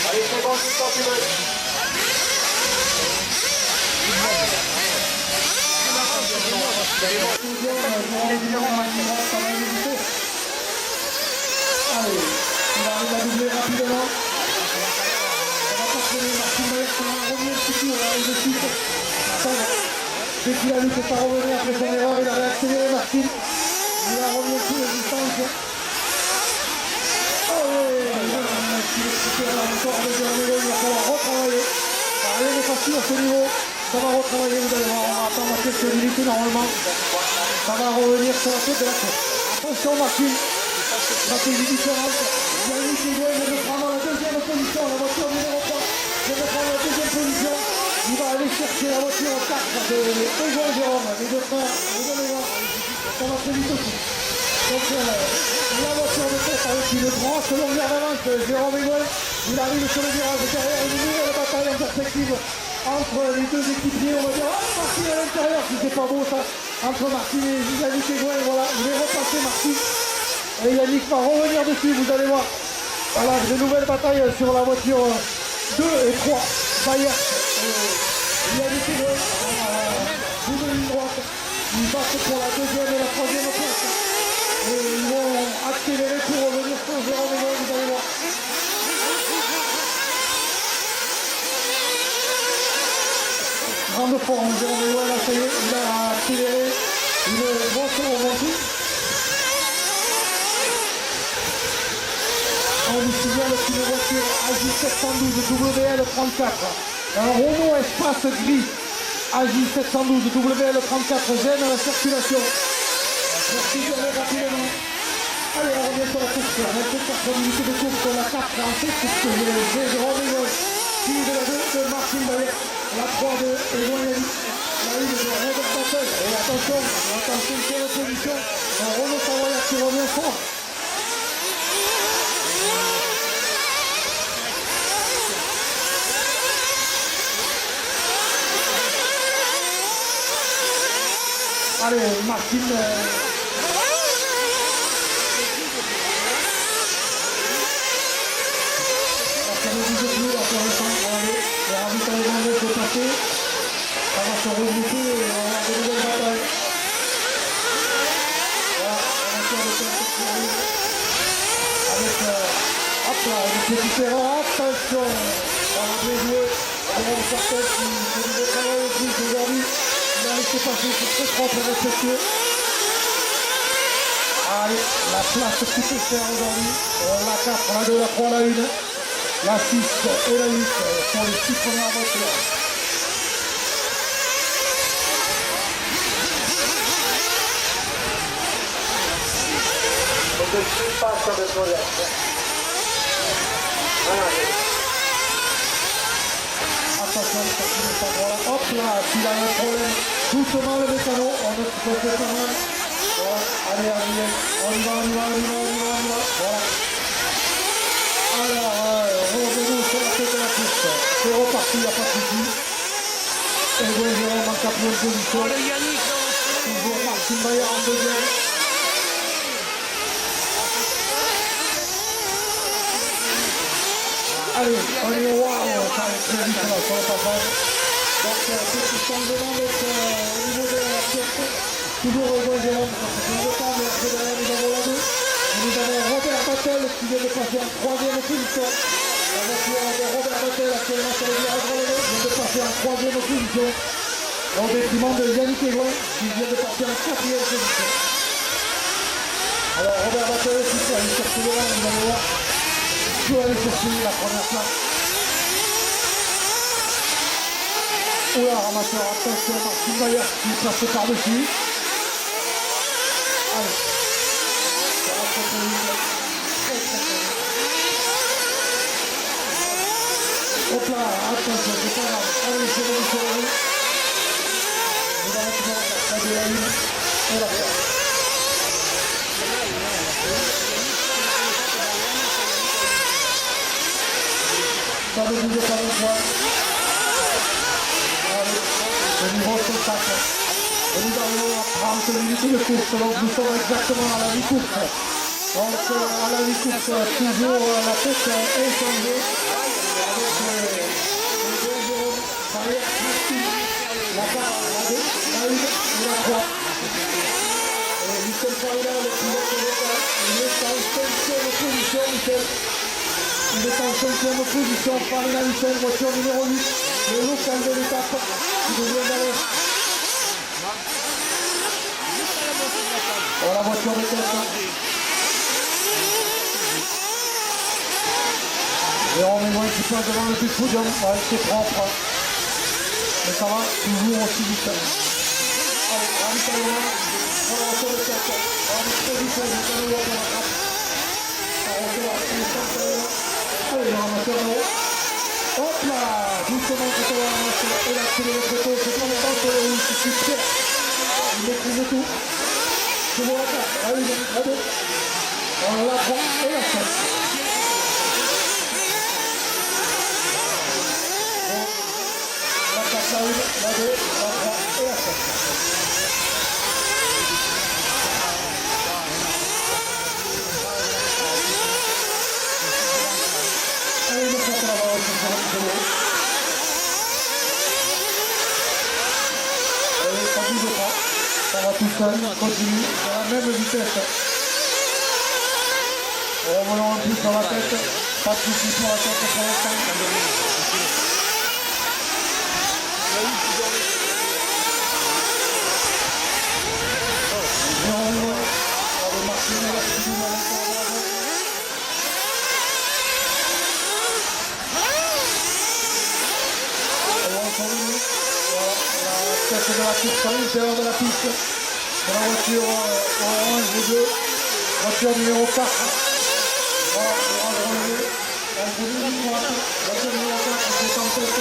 Allez, c'est bon, quand tu veux. Allez, il arrive à doubler rapidement. Ça va pas freiner, Martin Mayer, ça va revenir tout de suite, on arrive de suite. Dès qu'il a vu que ça revenait après son erreur, il a réaccéléré Martin. Il a revenu sur les distances. Oh oui, il va falloir retravailler. Rien n'est facile à ce niveau. Ça va retravailler, vous allez voir, on va attendre quelques minutes normalement. Ça va revenir sur la tête de la course. Attention Martin, stratégie différente. Yannick Higuain vient de prendre la deuxième position, la voiture numéro 3 vient de prendre la deuxième position. Il va aller chercher la voiture 4 de Egon Jérôme, les deux frères, vous allez voir, ça va très vite aussi. Donc la voiture de tête avec une grosse longueur d'avance, Jérôme Egon, il arrive sur le virage derrière une nouvelle bataille en perspective entre les deux équipiers, on va dire, Martin à l'intérieur, si c'est pas beau ça, entre Martin et Yannick Higuain, voilà, il est repassé Martin. Et Yannick va revenir dessus, vous allez voir. Voilà, de nouvelles batailles sur la voiture 2 et 3. Bayer. Yannick Higuain, bout de ligne droite. Ils battent pour la deuxième et la troisième place. Et ils vont accélérer pour revenir sur Jérôme Higuain, vous allez voir. Grande forme, Jérôme Higuain, là ça y est, il a accéléré. Il est bon sur le remonté. On vous signale qu'une voiture AJ712 WL34, un Renault Espace gris AJ712 WL34 gêne la circulation. Merci de aller rapidement. Allez, on revient sur la course. 24 minutes de course, la 4 en tête, puisque j'ai Jérôme Higuain, suivi de la 2 de Martin Bayer, la 3 de Egon Yannick, la 1 de Robert Battel. Et attention, sur la position, un Renault Savoyard qui revient fort. Allez, Martin. Ça ne bouge plus là pour l'instant. Le ravitaillement vient de passer. Ça va se regrouper et on va avoir de nouvelles batailles. Voilà, on va faire le temps qui arrive. Avec, hop là, une petite erreur. Attention, on va bien jouer. Jérôme Sartel qui fait du travail aussi aujourd'hui. Il a laissé passer, c'est très propre et respectueux. Allez, la place qui peut faire aujourd'hui. La 4, la 2, la 3, la 1. La 6 et la 8 sont les 6 premières voitures. Donc je ne suis pas sur le projet. Attention, ça finit par voilà. Hop là, s'il a un problème, doucement le mécano, on ne peut pas quand même. Voilà, allez, allez, on y va. Voilà. Alors, revenons sur la tête de la piste. C'est reparti, il n'y a pas de souci. Et bon, Jérôme en 4e position. Toujours Martin Bayer en 2e. Allez, on est waouh, ça va être très vite là, sur le passage. Donc, petit changement au niveau de la piste. Toujours Egon Jérôme, ça fait plus de temps, mais après derrière nous avons la 2. Nous avons Robert Battel qui vient de passer en 3e position. La voiture de Robert Battel actuellement sur le virage relevé vient de passer en 3e position. Au détriment de Yannick Higuain qui vient de passer en 4e position. Alors Robert Battel qui peut aller chercher le rang, vous allez voir. Il peut aller chercher la première place. Oula, ramasseur, attention, Martin Bayer qui passe par-dessus. Allez. Hop là, attention, c'est pas grave. Allez, c'est bon. On va maintenant la 2 à 1 et la 3. Ça ne bouge pas une fois. Allez, le numéro 104. Et nous arrivons à 30 minutes de course, donc nous sommes exactement à la mi-course. Donc à la mi-course, toujours la tête inchangée, avec les deux Jérôme, Barrière, Christine, la 4, la 2, la 1 et la 3. Et Michel Faïla, le pilote de l'État, il est en 5e position, Michel. Il est en 5e position, Farina Michel, voiture numéro 8, le local de l'étape, qui devient d'aller. Voilà la voiture de tête. Jérôme est un petit peu devant le petit podium, ouais, c'est propre. Mais ça va toujours aussi vite. Allez, ravitaillement, on va sur le 4. On est très vite, on est très vite, allez, le ramasseur en haut. Hop là, doucement quand on va ramasser. Et là, c'est le photo, c'est pas longtemps que je suis fier. Il maîtrise tout. Je vous rappelle, la 1, la 2. On la prend et la 5. La 4, la 1, la 2, la 3 et la 5. Allez, le 4 là-bas, on se fera du vélo. Allez, ça bouge pas. Ça va tout seul, continue, à la même vitesse. Revenons un peu sur la tête, pas de soucis sur la tête pour l'instant. Jérôme, avec Martine, la petite à l'intérieur. Voilà, la tête de la piste, à l'intérieur de la piste. C'est la voiture orange de 2, voiture numéro 4. Voilà, orange relevé. On vous dit voiture numéro 4, c'est en tête.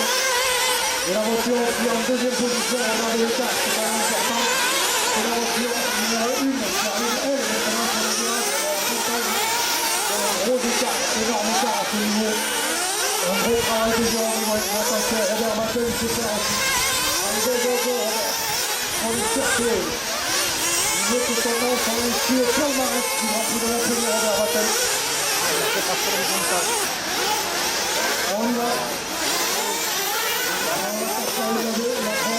Et la voiture qui est en deuxième position, regardez le cas, c'est quand même important. C'est la voiture numéro 1 qui arrive, elle, maintenant sur le virage, un gros écart, énorme écart à ce niveau. Un gros travail de Jérôme, attention, Robert Mattel, il sait faire aussi. Allez, go, Robert. On est cherché. Il veut que son nom soit inscrit au palmarès du Grand Prix de la première Robert Mattel. On y va. On va passer la 2, la 3,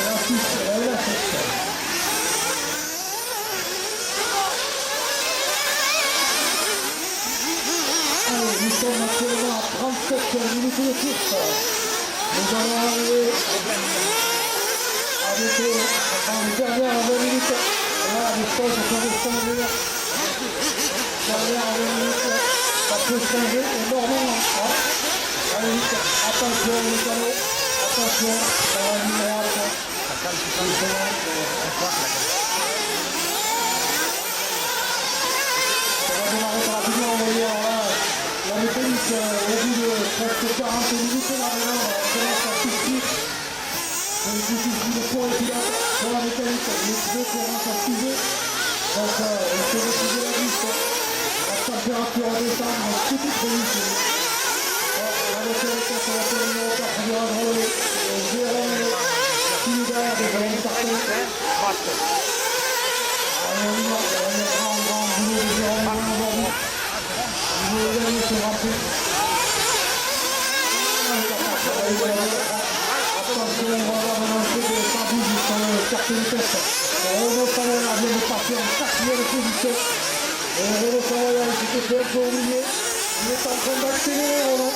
la 6, la 7. Allez, nous sommes actuellement à 37 minutes de course. Nous allons arriver avec les dernières 20 minutes. Là, les choses peuvent changer. Dernière 20 minutes, ça peut changer énormément. Allez, vite, attention les canaux, attention, ça va numéro 1. Ça va démarrer par la première envoyée. La mécanique, au bout de presque 40 minutes, là, on commence à souffrir. Il suffit de poids et pilote pour la mécanique, les pneus commencent à suivre. Donc, il faut refuser la vis. La température descend, mais tout est prévu. La voiture est sur la voiture numéro 4, on verra relevé. Jérôme, qui est derrière, des Jérôme Carton. Allez, on y va, on est grand boulot de Jérôme aujourd'hui. Il veut gagner ce Grand Prix. Attention, on va avoir un entrée de 112 sur le quartier de test. Renaud Savoyard vient de passer en 4e position. Et Renaud Savoyard, il s'était fait un peu oublier. Il est en train d'accélérer, Renaud.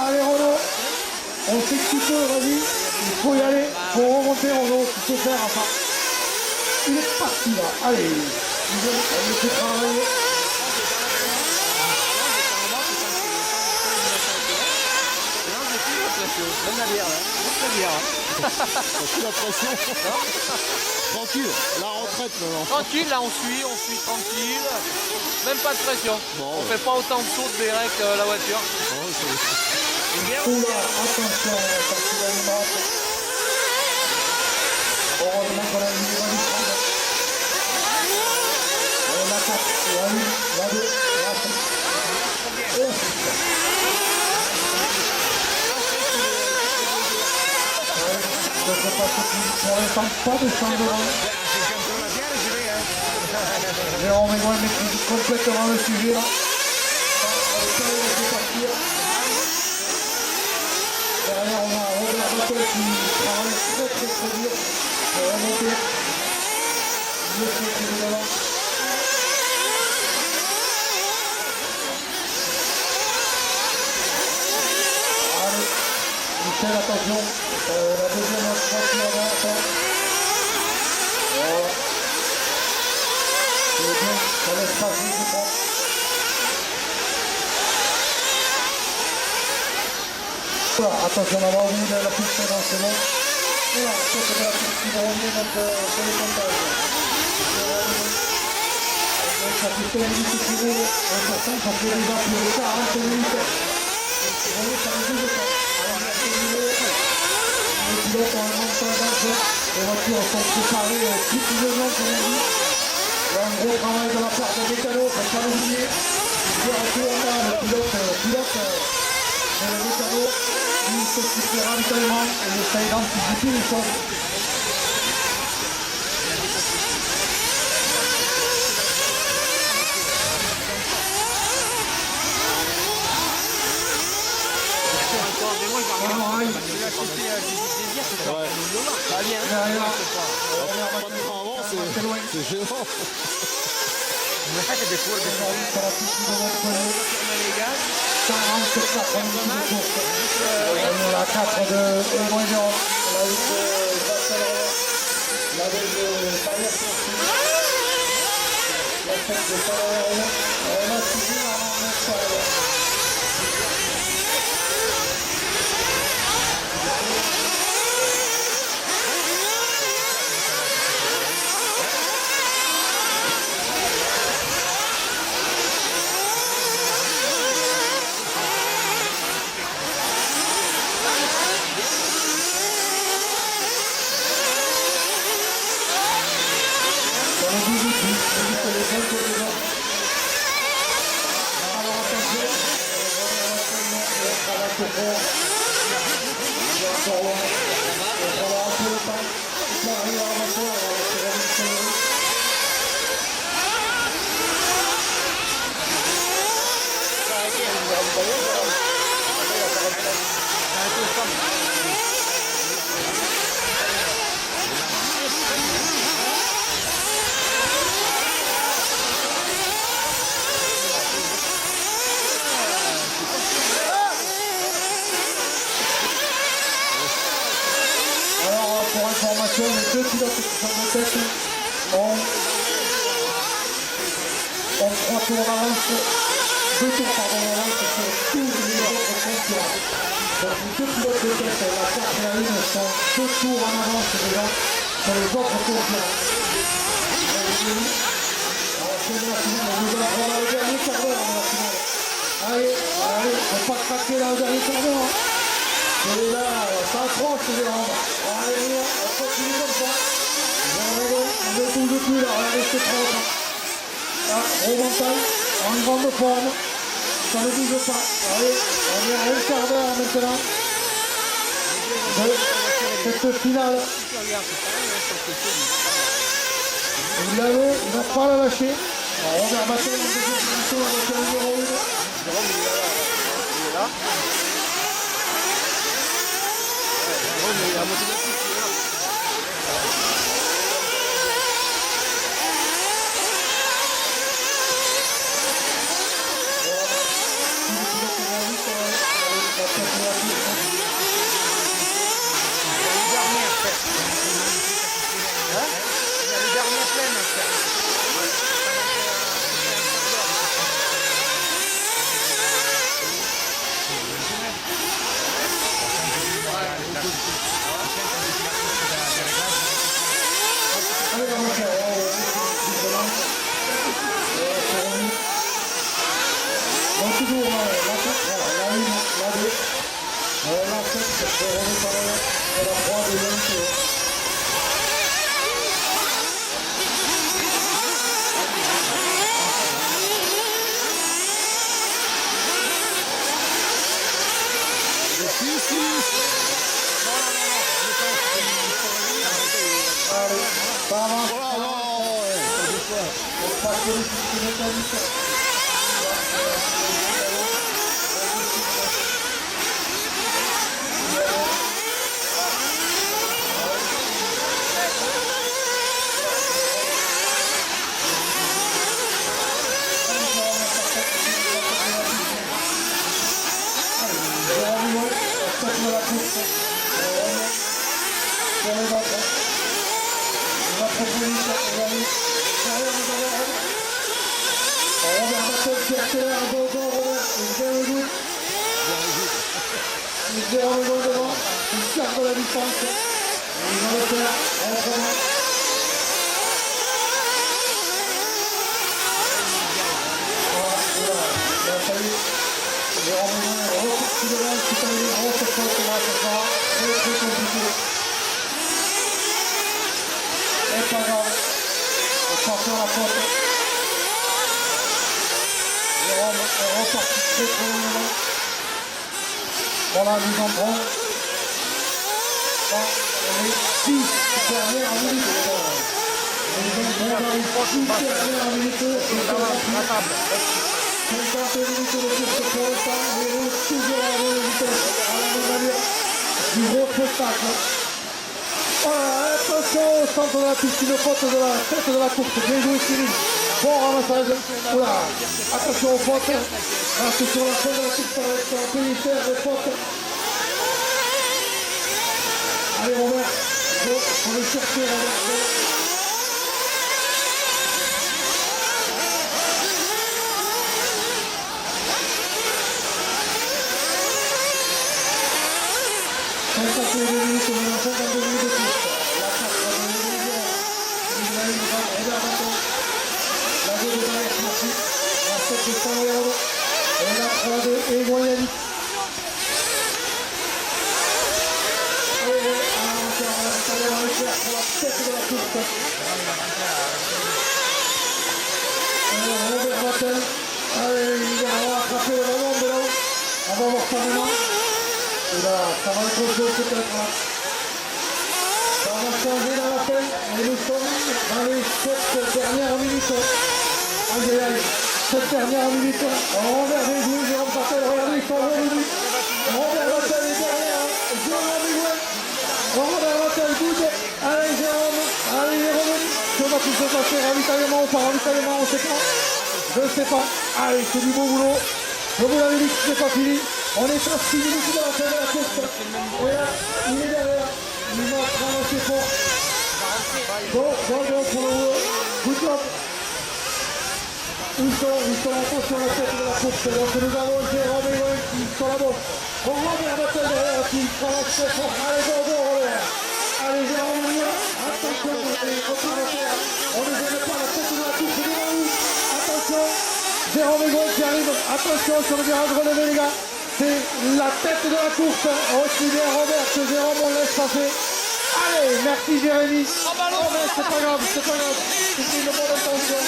Allez, Renaud, on sait que tu peux, vas-y. Il faut y aller, il faut remonter, Renaud, tu sais faire à ça. Il est parti là, allez. Il fait travailler. Même la bière, là. La bière. C'est la pression. Tranquille, la retraite maintenant. Tranquille, là on suit tranquille. Même pas de pression. Bon, on fait pas autant de sauts de béret que la voiture. Oula, attention, parce qu'il a une droite. Heureusement qu'on a une ligne de prendre. La 4, la 1, la 2, la 5. Et la 6. Je ne sais pas si pour l'instant pas de changement. Jérôme Aigouin maîtrise complètement le sujet là. Derrière on a Robert Bateau qui travaille très dur pour remonter. Le fait qu'il est devant. Allez, Michel, attention, la deuxième voiture avance. Voilà. C'est bien, ça laisse passer, je crois. Voilà, attention, on va ouvrir la piste dans ce moment. Voilà, ça c'est la piste qui va revenir sur les comptages. Ça fait 5 minutes qui roule, important, ça fait déjà plus de 40 minutes. Vous voyez, ça ne bouge pas. Alors, les pilotes ont un montant d'avance, les voitures sont préparées au plus besoin, comme on dit. Il y a un gros travail de la part des mécanos, il ne faut pas l'oublier. Le pilote, mais le mécano, lui, s'occupe du ravitaillement et il essaye d'anticiper les choses. C'est gênant. La 4 de Éloignon, la 8 de Barcelone, la 2 de Payet, la 7 de Salomon, la 6 de Armand. Pour information, les deux pilotes qui sont en tête ont 3 tours d'avance, 2 tours d'avance sur tous les autres concurrents. Donc les deux pilotes de tête, la 4 et la 1, sont 2 tours en avance déjà sur les autres concurrents. Alors c'est la finale, on a le dernier quart d'heure dans la finale. Allez, il ne faut pas craquer là au dernier quart d'heure. Et là, ça approche les jambes. Allez, on continue comme ça. On ne bouge plus là, regardez c'est propre. Là, gros mental, en grande forme. Ça ne bouge pas. Allez, on est à un quart d'heure maintenant. De cette finale. Vous l'avez, il ne va pas la lâcher. Alors, on va rebattre la deuxième position avec le numéro 1. Jérôme, il est là. Il a monté la piste, il est là. Ça avance. Voilà, non, ouais, ça déçoit. On passe les petites mécaniques. De la course. Sur les bancs. La proposition, regardez. Derrière, vous avez Robert Battel qui accélère un bon temps, Robert. Il vient le doute. Il vient le doute devant. Il garde la distance. Il va le faire. Autrement. Voilà, il a fallu. Jérôme Moulin est reparti devant, qui a eu une grosse faute là, ce soir. Très très compliqué. Et pas grave. On s'en fait la faute. Jérôme est reparti très très loin devant. Voilà, nous entrons dans les 6 dernières minutes. On va les 6 dernières minutes. 50 minutes de course pour l'instant, les roues toujours à la vitesse, à la même manière du gros spectacle. Voilà, attention au centre de la piste, une faute de la tête de la course, bien joué Cyril, bon ramassage, oula, attention aux fautes, là c'est sur la fin de la piste avec un pénitaire de faute. Allez Robert, on va chercher Robert. On va passer les minutes, on est en 52 minutes de piste. La passe va donner les Ibrahim va Robert Battel. La 2 de Bayer, merci. La 7 de Saint-Léon. Et la 3 de Egon Yannick. Allez, on va faire un éclair pour la tête de la course. Robert Battel. Allez, il va rattraper le ballon de là-haut. On va voir ça maintenant. Et là, ça va être autre chose peut-être. Ça va changer dans la peine. Et nous sommes dans les 7 dernières minutes. Aïe aïe aïe. 7 dernières minutes. Robert les joueurs, Jérôme Battel, regardez, ils sont revenus. Robert Battel est derrière. Jérôme Higuain. Robert Battel bouge. Allez Jérôme. Allez, il est revenu. Que va-t-il se passer? Ravitaillement ou pas ravitaillement? On ne sait pas. Je ne sais pas. Allez, c'est du beau boulot. Je vous l'avais dit que ce n'est pas fini. On est à 6 minutes de la fin de la course. Et là, il est derrière. Il va ramasser fort. Bon pour le boulot. Good job. Ils sont attention à la tête de la course. Donc nous avons Jérôme Higuain qui sur la bosse. Robert Battel derrière qui ramasse très fort. Allez, go, Robert. Allez, Jérôme Higuain. Attention, allez, retour à terre. On ne gêne pas la tête de la course devant nous. Attention. Jérôme Higuain qui arrive. Attention sur le virage relevé, les gars. C'est la tête de la course. Aussi bien Robert que Jérôme, on laisse passer. Allez, merci Jérémy. Oh mais c'est pas grave, c'est pas grave. C'était une bonne intention.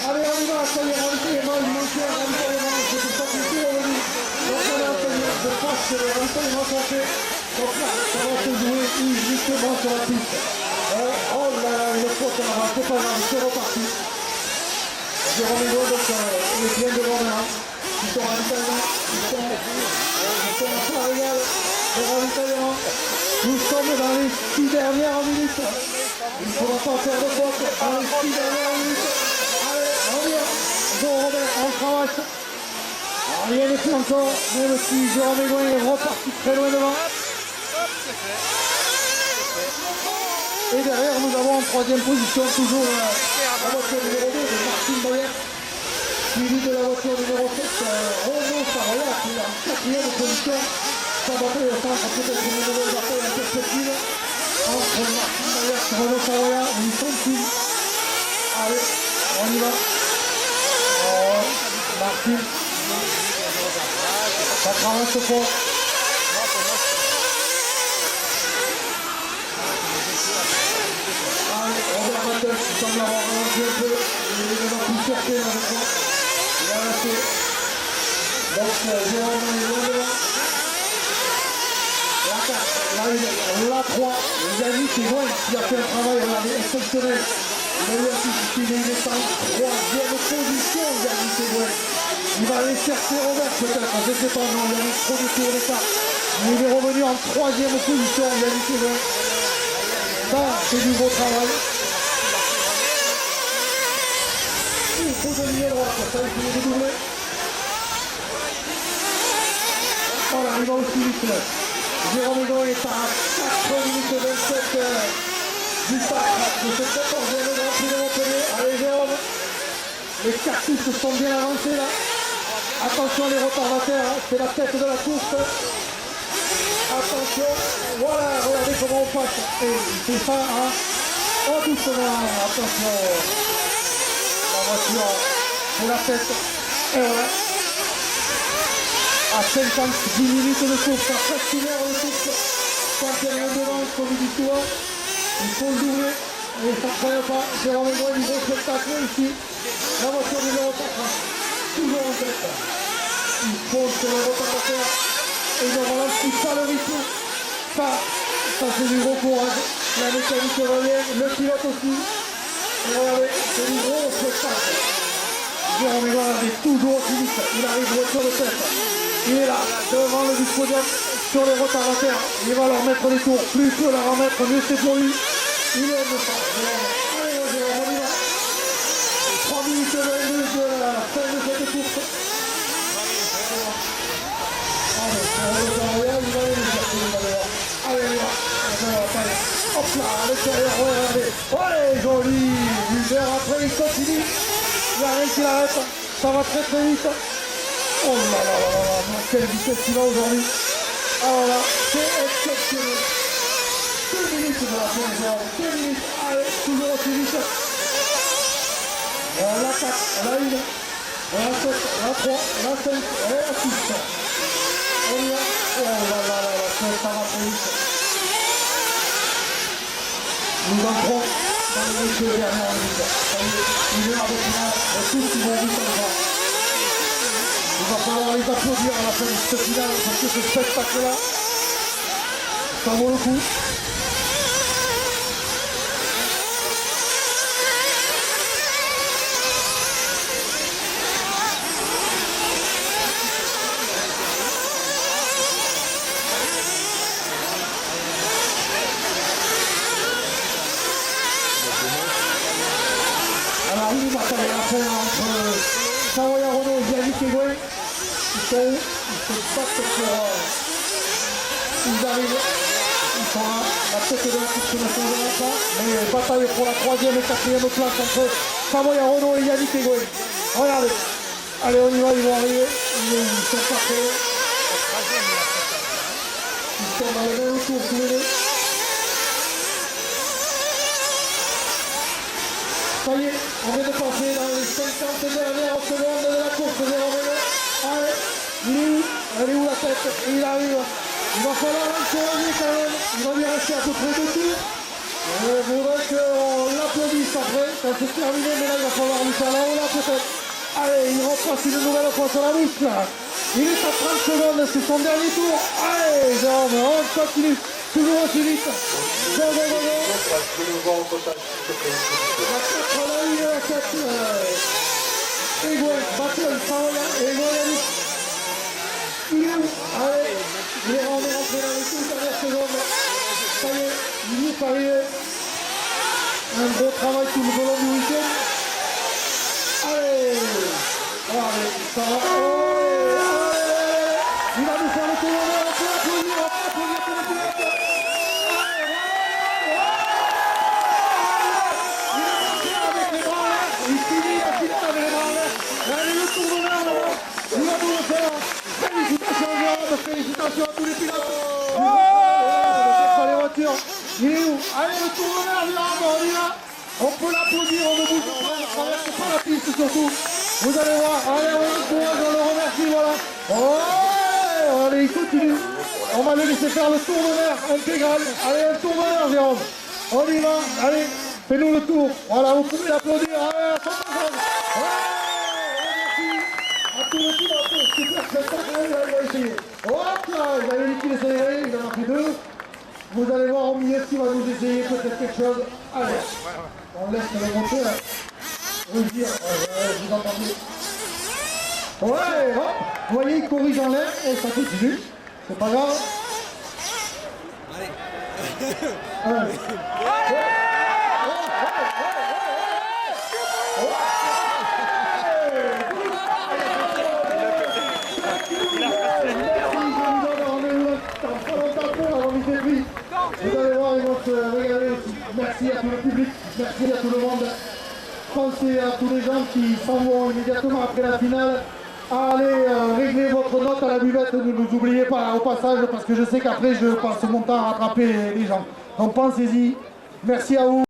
Allez, on y va, ça y est, ravitaillement, il manquait un ravitaillement. C'est pour ça qu'il est revenu. Donc on est en train de pense que le ravitaillement sont faits. Donc là, ça va se jouer justement sur la piste. Oh là là, une faute, c'est pas grave, c'est reparti. Jérôme Higuain, donc il est bien devant maintenant. Ils sont ravitaillement, ils sont en plein régal de ravitaillement. Nous sommes dans les 6 dernières minutes. Il ne faudra pas faire de faute dans les 6 dernières minutes. Allez, on y va. Bon Robert, on cravache. Rien n'est plus encore, même si Jérôme Higuain est reparti très loin devant. Et derrière, nous avons en 3e position toujours la voiture numéro 2 de Martin Bayer. Suivi de la voiture numéro 7, Renaud Savoya, qui est en 4e position. Ça va faire le centre, peut-être une nouvelle bataille en perspective. Entre Martin Bayer et Renaud Savoya, ils sont-ils? Allez, on y va. Martin. Ça traverse fort. Allez, Robert Battel qui semble avoir ralenti un peu. Il est vraiment plus cherché là, je crois. Il a lâché. Donc Jérôme est loin devant. La arrive la 3. Yannick Egoin qui a fait un travail exceptionnel. Il a eu un petit il est en 3e position, Yannick Egoin. Il va aller chercher Robert peut-être, je ne sais pas, non, il a mis trop de tours d'écart. Mais il est revenu en 3e position, Yannick Egoin. Ça, c'est du beau travail. Il faut de ligne droite, ça il faut le doubler. Voilà, il va aussi vite là. Jérôme Egoin est à 4 minutes 27 du pack de ce 14e Grand Prix de Montpellier. Allez Jérôme, les cartouches sont bien avancés là. Attention les retardataires, hein. C'est la tête de la course. Attention, voilà, regardez comment on passe. Et il fait ça, hein. Oh doucement, attention. La voiture, c'est la tête. Et voilà. À 50 minutes de course, à presque une heure de course. Quand il y a un devant, comme il dit souvent, il faut le doubler. Et ça ne croyait pas. Jérôme Egoin, du gros spectacle ici. La voiture numéro 4, toujours en tête. Il fonce sur le rotateur. Et il ne ralentit pas le rythme. Ça c'est du gros courage. La mécanique revient, le pilote aussi. Et regardez, c'est du gros spectacle. Jérôme Egoin est toujours aussi vite. Il arrive voiture de tête. Il est là, devant le podium, sur les retardataires. Il va leur mettre les tours. Plus il peut leur en mettre, mieux c'est pour lui. Il aime ça. Allez, Jérôme, on y va. 3 minutes 22 de la fin de cette course. Allez, hop là, à l'extérieur, regardez. Allez, joli. Une heure après, il continue. Il n'y a rien qui l'arrête. Ça va très très vite. Oh là là là là, quelle vitesse il a aujourd'hui. Ah voilà, c'est exceptionnel. 2 minutes de la fin, Jérôme. 2 minutes. Allez, toujours aussi vite. La 4, la 1, la 7, la 3, la 5 et la 6. On y va. Oh là là là là, ça va très vite. Nous entrons dans le week de dernière minute. Ça y est, une heure de finale, et tous ils vont vite en France. Il va falloir les applaudir à la fin de cette finale parce que ce spectacle-là, ça vaut le coup. Alors oui, Martin, il y a un point entre Savoia Renault et Yannick Egoin. Ils sont où? Ils se battent pour... Ils arrivent. Ils sont là. La tête de la course ne changera pas. Mais bataille pour la 3e et 4e place entre Savoia Renault et Yannick Egoin. Regardez. Allez, on y va, ils vont arriver. Ils sont pas prêts. Ils sont dans le même tour tous les deux. Ça y est, on vient de passer dans les 50 dernières secondes de la course. Allez, il est où? Elle est où la tête? Il arrive. Il va falloir l'encourager quand même. Il va lui rester à peu près 2 tours. Je voudrais qu'on l'applaudisse après. Ça c'est terminé, mais là il va falloir lui faire la haut là peut-être. Allez, il repasse une nouvelle fois sur la boucle. Il est à 30 secondes, c'est son dernier tour. Allez, Jérôme, on continue. Toujours aussi vite. Go, go, go, go. Egoin, Battle, Savoia, Egoin, Yannick. Il est où? Allez, il est rentré dans les toutes dernières secondes. Ça y est, il est arrivé. Un beau travail tout le long du week-end. Allez, allez, ça va. Allez, il va nous faire le tour d'honneur. On peut applaudir, pour le pilote. Il finit la finale avec les bras en l'air. Allez, le tour d'honneur là-bas. Il va nous le faire. Félicitations Jérôme, félicitations à tous les pilotes. Les voitures. Il est où? Allez, le tour d'honneur, Jérôme, on y va. On peut l'applaudir, on ne bouge pas, on ne traverse pas la piste surtout. Vous allez voir, allez, on le remercie, voilà. Oh, allez, il continue. On va le laisser faire le tour d'honneur intégral. Allez, un tour d'honneur, Jérôme. On y va, allez, fais-nous le tour. Voilà, vous pouvez l'applaudir. Allez, à 100%. À tous les pilotes, super spectacle, il va essayer. Hop là, il va liquider ses rayons, il en a pris 2. Vous allez voir au milieu qui va nous essayer peut-être quelque chose. Allez, on laisse le monter là. Je veux dire, vous entendez. Ouais, hop, vous voyez, il corrige en l'air et ça continue. C'est pas grave. Allez. Vous allez voir, ils vont se régaler aussi. Merci à tout le public, merci à tout le monde. Pensez à tous les gens qui s'en vont immédiatement après la finale. Allez régler votre note à la buvette, ne nous oubliez pas au passage parce que je sais qu'après je passe mon temps à rattraper les gens. Donc pensez-y, merci à vous.